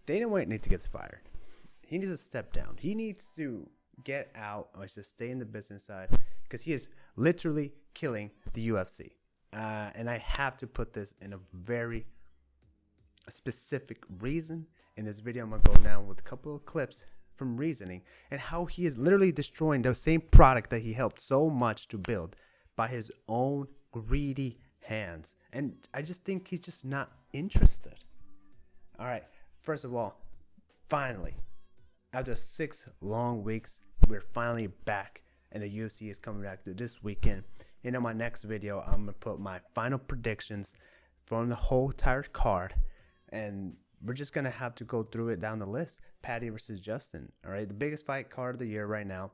Dana White needs to get fired. He needs to step down. He needs to get out or just stay in the business side because he is literally killing the UFC. And I have to put this in a very specific reason. In this video, I'm going to go down with a couple of clips from reasoning and how he is literally destroying the same product that he helped so much to build by his own greedy hands. And I just think he's just not interested. All right. First of all, finally, after 6 long weeks, we're finally back, and the UFC is coming back to this weekend. And in my next video, I'm gonna put my final predictions from the whole entire card, and we're just gonna have to go through it down the list. Paddy versus Justin. All right, the biggest fight card of the year right now.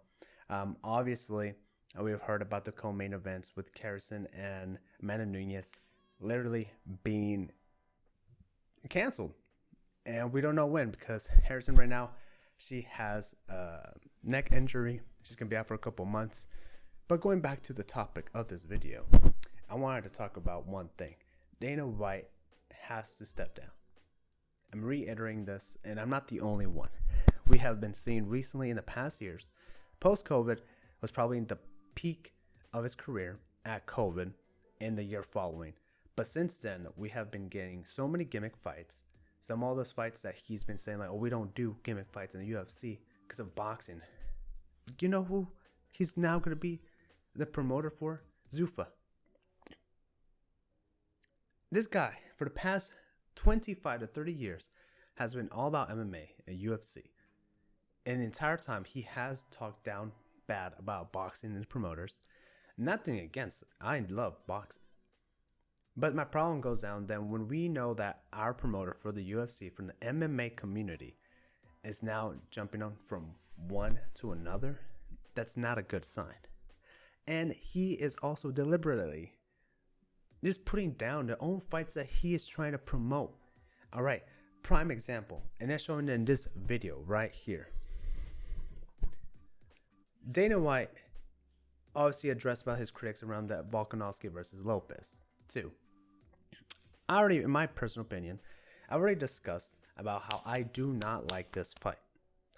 Obviously, we've heard about the co-main events with Harrison and Amanda Nunes literally being canceled. And we don't know when, because Harrison right now, she has a neck injury. She's going to be out for a couple months. But going back to the topic of this video, I wanted to talk about one thing. Dana White has to step down. I'm reiterating this, and I'm not the only one. We have been seeing recently in the past years, post-COVID was probably in the peak of his career at COVID in the year following. But since then, we have been getting so many gimmick fights. Some of those fights that he's been saying, like, oh, we don't do gimmick fights in the UFC because of boxing. You know who he's now going to be the promoter for? Zuffa. This guy, for the past 25 to 30 years, has been all about MMA and UFC. And the entire time, he has talked down bad about boxing and promoters. Nothing against it. I love boxing. But my problem goes down then when we know that our promoter for the UFC, from the MMA community, is now jumping on from one to another. That's not a good sign. And he is also deliberately just putting down the own fights that he is trying to promote. All right, prime example, and that's shown in this video right here. Dana White obviously addressed about his critics around that Volkanovski versus Lopez too. I already, in my personal opinion, I already discussed about how I do not like this fight.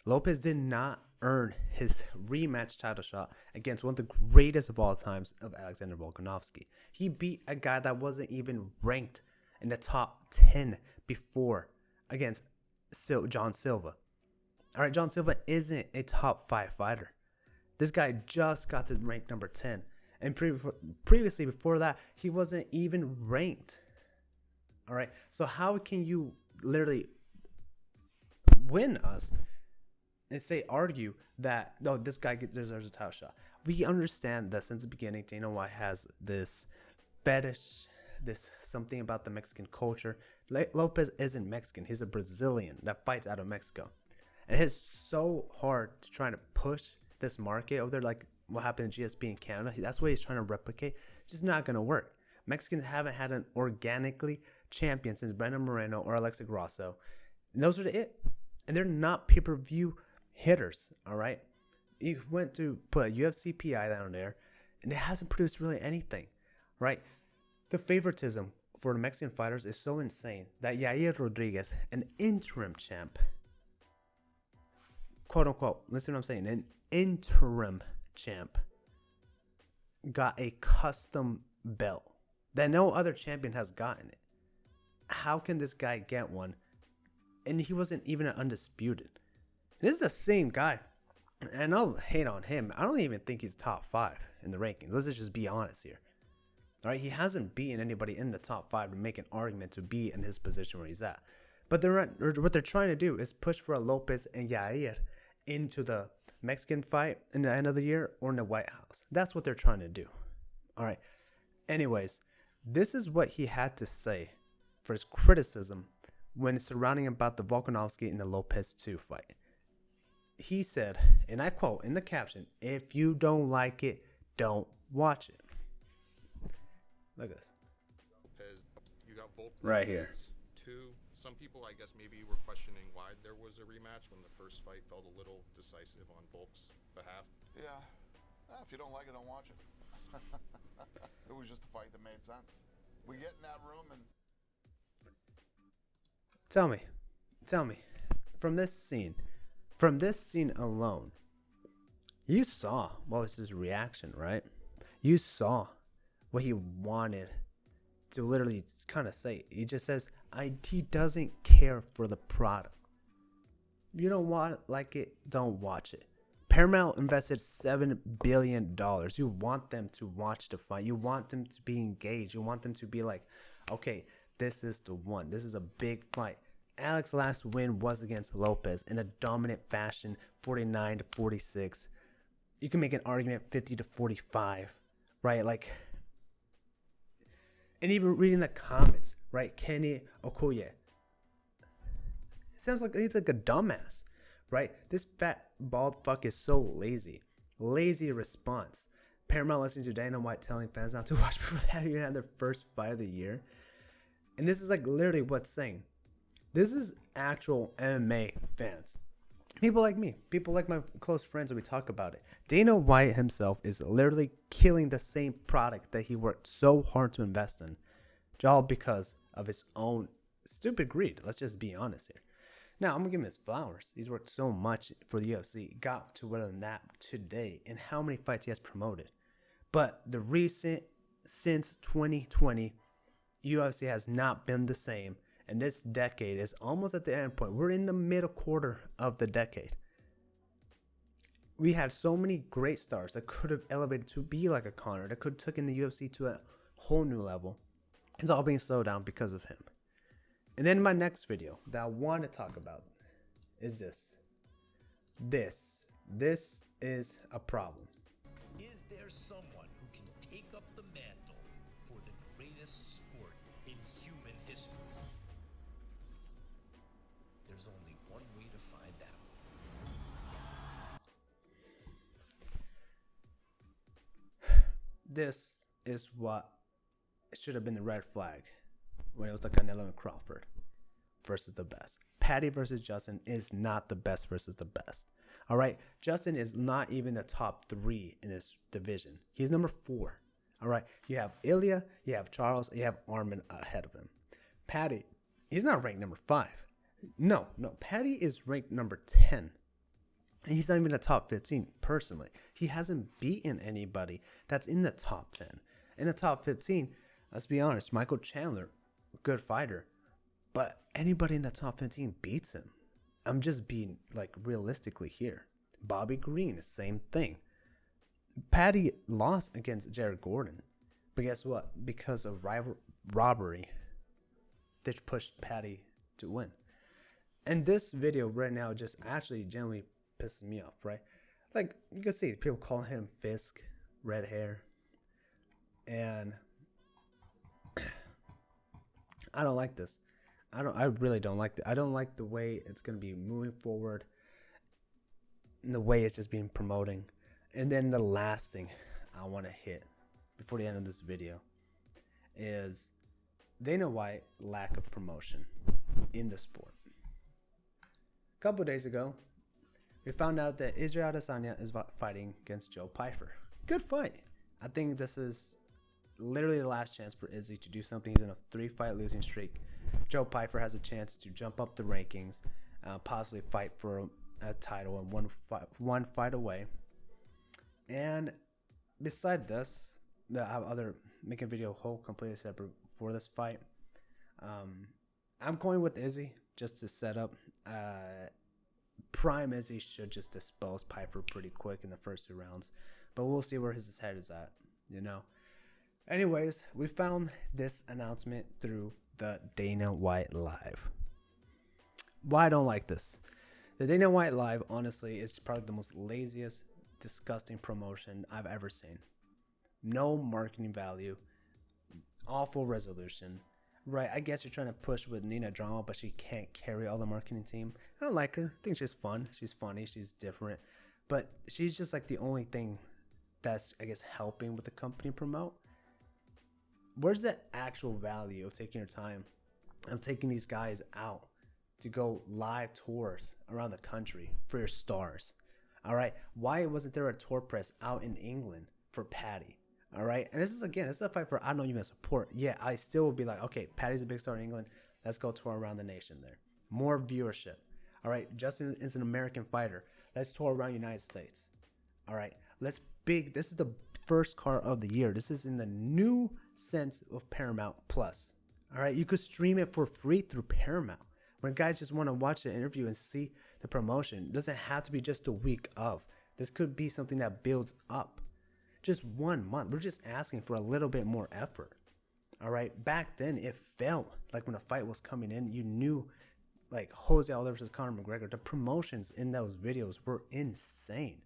Lopez did not earn his rematch title shot against one of the greatest of all times of Alexander Volkanovski. He beat a guy that wasn't even ranked in the top 10 before against John Silva. All right, John Silva isn't a top 5 fighter. This guy just got to rank number 10. And previously, before that, he wasn't even ranked. All right, so how can you literally win us and argue that, no, this guy deserves a title shot? We understand that since the beginning, Dana White has this fetish, this something about the Mexican culture. Lopez isn't Mexican. He's a Brazilian that fights out of Mexico. And it's so hard to try to push this market over there, like what happened in GSP in Canada. That's what he's trying to replicate. It's just not going to work. Mexicans haven't had an organically champion since Brandon Moreno or Alexa Grasso. And those are it. And they're not pay-per-view hitters, all right? He went to put a UFC PI down there, and it hasn't produced really anything, right? The favoritism for the Mexican fighters is so insane that Yair Rodriguez, an interim champ, quote unquote, listen to what I'm saying, an interim champ, got a custom belt that no other champion has gotten it. How can this guy get one? And he wasn't even an undisputed. And this is the same guy. And I'll hate on him. I don't even think he's top 5 in the rankings. Let's just be honest here. All right, he hasn't beaten anybody in the top 5 to make an argument to be in his position where he's at. But what they're trying to do is push for a Lopez and Yair into the Mexican fight in the end of the year or in the White House. That's what they're trying to do. All right. Anyways, this is what he had to say for his criticism when surrounding about the Volkanovski and the Lopez 2 fight. He said, and I quote in the caption, "If you don't like it, don't watch it." Look at this. Lopez, you got Volk Right here. 2. Some people, I guess, maybe were questioning why there was a rematch when the first fight felt a little decisive on Volk's behalf. Yeah. If you don't like it, don't watch it. It was just a fight that made sense. We get in that room and... Tell me, from this scene alone, you saw what was his reaction, right? You saw what he wanted to literally kind of say. He just says, he doesn't care for the product. If you don't like it, don't watch it. Paramount invested $7 billion. You want them to watch the fight. You want them to be engaged. You want them to be like, okay, this is the one. This is a big fight. Alex's last win was against Lopez in a dominant fashion, 49-46. You can make an argument 50-45, right? Like, and even reading the comments, right? Kenny Okoye. It sounds like he's like a dumbass, right? This fat bald fuck is so lazy. Lazy response. Paramount listening to Dana White telling fans not to watch before they even had their first fight of the year. And this is like literally what's saying. This is actual MMA fans. People like me. People like my close friends that we talk about it. Dana White himself is literally killing the same product that he worked so hard to invest in. All because of his own stupid greed. Let's just be honest here. Now, I'm going to give him his flowers. He's worked so much for the UFC. Got to where they're at today. And how many fights he has promoted. But the recent, since 2020, UFC has not been the same. And this decade is almost at the end point. We're in the middle quarter of the decade. We had so many great stars that could have elevated to be like a Conor. That could have taken the UFC to a whole new level. It's all being slowed down because of him. And then my next video that I want to talk about is this. This is a problem. Is there someone who can take up the mantle for the greatest sport in human history? There's only one way to find out. This is what should have been the red flag when it was like Canelo and Crawford versus the best. Paddy versus Justin is not the best versus the best. All right, Justin is not even the top 3 in his division. He's number 4. All right, you have Ilya, you have Charles, you have Arman ahead of him. Paddy, he's not ranked number 5. No, Paddy is ranked number 10. And he's not even in the top 15 personally. He hasn't beaten anybody that's in the top 10. In the top 15, let's be honest, Michael Chandler, good fighter. But anybody in the top 15 beats him. I'm just being like realistically here. Bobby Green, same thing. Paddy lost against Jared Gordon. But guess what? Because of robbery, they pushed Paddy to win. And this video right now just actually genuinely pisses me off, right? Like, you can see people calling him Fisk, red hair. And I don't like this. I really don't like it. I don't like the way it's going to be moving forward. And the way it's just being promoting. And then the last thing I want to hit before the end of this video is Dana White lack of promotion in the sport. A couple of days ago, we found out that Israel Adesanya is fighting against Joe Pyfer. Good fight. I think this is literally the last chance for Izzy to do something. He's in a 3-fight losing streak. Joe Pyfer has a chance to jump up the rankings, possibly fight for a title and one fight away. And beside this, I have other making a video whole completely separate for this fight. I'm going with Izzy just to set up. Prime Izzy should just dispose Pyfer pretty quick in the first 2 rounds, but we'll see where his head is at, you know. Anyways, we found this announcement through the Dana White Live. Why I don't like this? The Dana White Live, honestly, is probably the most laziest, disgusting promotion I've ever seen. No marketing value. Awful resolution. Right, I guess you're trying to push with Nina Drama, but she can't carry all the marketing team. I don't like her. I think she's fun. She's funny. She's different. But she's just like the only thing that's, I guess, helping with the company promote. Where's the actual value of taking your time and taking these guys out to go live tours around the country for your stars? All right. Why wasn't there a tour press out in England for Paddy? All right. And this is a fight for I know you can support. Yeah, I still will be like, okay, Paddy's a big star in England. Let's go tour around the nation there. More viewership. All right, Justin is an American fighter. Let's tour around the United States. All right, this is the first card of the year. This is in the new sense of Paramount Plus. All right, you could stream it for free through Paramount. When guys just want to watch the interview and see the promotion, it doesn't have to be just the week of. This could be something that builds up. Just 1 month. We're just asking for a little bit more effort. All right, back then it felt like when a fight was coming in, you knew, like Jose Aldo versus Conor McGregor, the promotions in those videos were insane.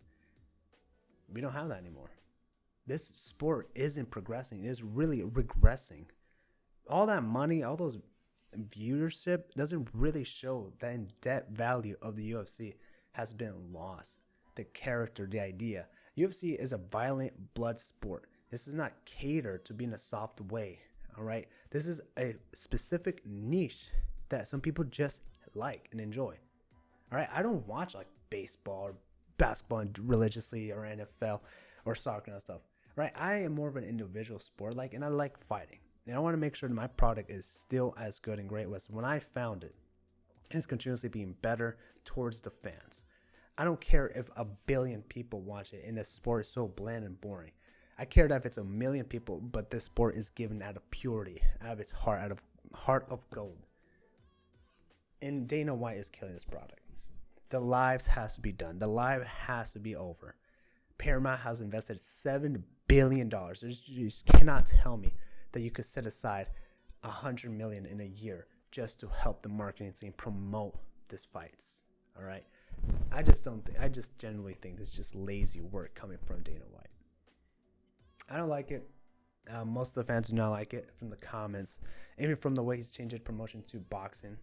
We don't have that anymore. This sport isn't progressing. It is really regressing. All that money, all those viewership doesn't really show the in-depth value of the UFC has been lost. The character, the idea. UFC is a violent blood sport. This is not catered to be in a soft way. All right. This is a specific niche that some people just like and enjoy. All right. I don't watch like baseball or basketball religiously or NFL or soccer and stuff. Right. I am more of an individual sport and I like fighting. And I want to make sure that my product is still as good and great as when I found it. And it's continuously being better towards the fans. I don't care if 1 billion people watch it and the sport is so bland and boring. I care that if it's 1 million people, but this sport is given out of purity, out of its heart, out of heart of gold. And Dana White is killing this product. The lives has to be done. The live has to be over. Paramount has invested $7 billion. You just cannot tell me that you could set aside $100 million in a year just to help the marketing scene promote these fights. All right. I just genuinely think this is just lazy work coming from Dana White. I don't like it. Most of the fans do not like it from the comments, even from the way he's changed promotion to boxing.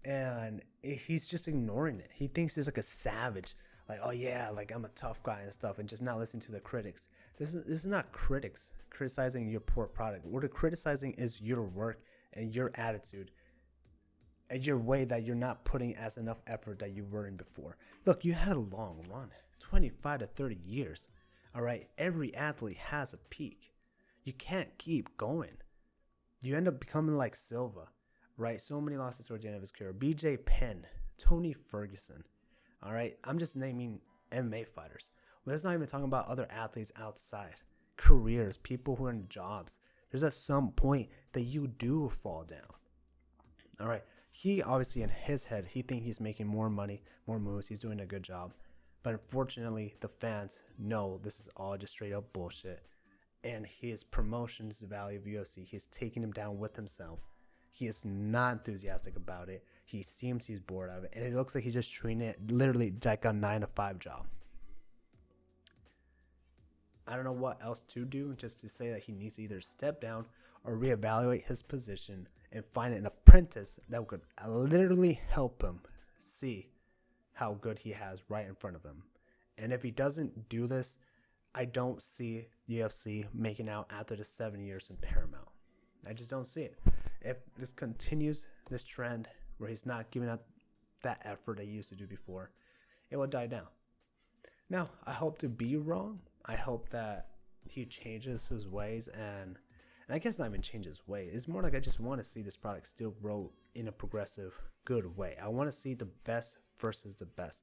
And he's just ignoring it. He thinks he's like a savage. Like, oh yeah, like I'm a tough guy and stuff, and just not listening to the critics. This is not critics criticizing your poor product. What they're criticizing is your work and your attitude and your way that you're not putting as enough effort that you were in before. Look, you had a long run, 25 to 30 years. All right, every athlete has a peak. You can't keep going. You end up becoming like Silva, right? So many losses towards the end of his career. BJ Penn, Tony Ferguson. All right, I'm just naming MMA fighters. Well, let's not even talking about other athletes outside. Careers, people who are in jobs. There's at some point that you do fall down. All right, he obviously in his head, he thinks he's making more money, more moves. He's doing a good job. But unfortunately, the fans know this is all just straight up bullshit. And his promotions, the value of UFC, he's taking him down with himself. He is not enthusiastic about it. He seems he's bored of it. And it looks like he's just treating it literally like a 9-to-5 job. I don't know what else to do, just to say that he needs to either step down or reevaluate his position and find an apprentice that could literally help him see how good he has right in front of him. And if he doesn't do this, I don't see UFC making out after the 7 years in Paramount. I just don't see it. If this continues, this trend where he's not giving out that effort that he used to do before, it will die down. Now, I hope to be wrong. I hope that he changes his ways and I guess not even change his way. It's more like I just want to see this product still grow in a progressive, good way. I want to see the best versus the best.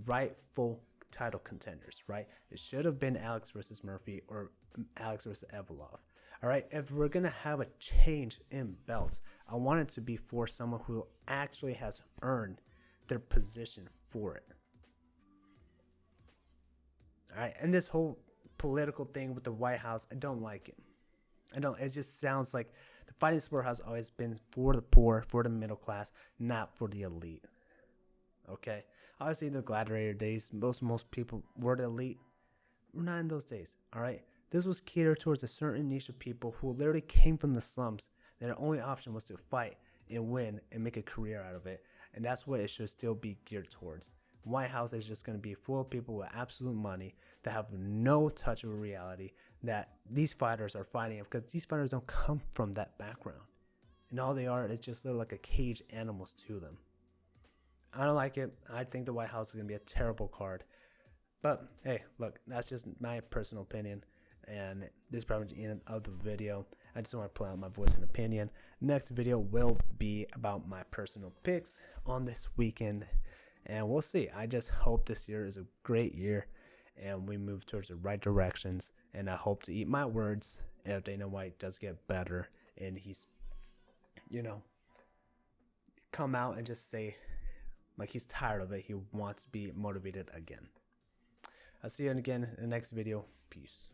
Rightful title contenders, right? It should have been Alex versus Murphy or Alex versus Evolov. All right, if we're going to have a change in belts, I want it to be for someone who actually has earned their position for it. All right, and this whole political thing with the White House, I don't like it. It just sounds like the fighting sport has always been for the poor, for the middle class, not for the elite. Okay? Obviously, in the gladiator days, most people were the elite. We're not in those days, all right? This was catered towards a certain niche of people who literally came from the slums. Their only option was to fight and win and make a career out of it. And that's what it should still be geared towards. White House is just going to be full of people with absolute money that have no touch of reality that these fighters are fighting because these fighters don't come from that background. And all they are is just like a caged animals to them. I don't like it. I think the White House is going to be a terrible card. But hey, look, that's just my personal opinion. And this is probably the end of the video. I just want to put out my voice and opinion. Next video will be about my personal picks on this weekend, and we'll see. I just hope this year is a great year and we move towards the right directions, and I hope to eat my words if Dana White does get better and he's, come out and just say like he's tired of it. He wants to be motivated again. I'll see you again in the next video. Peace.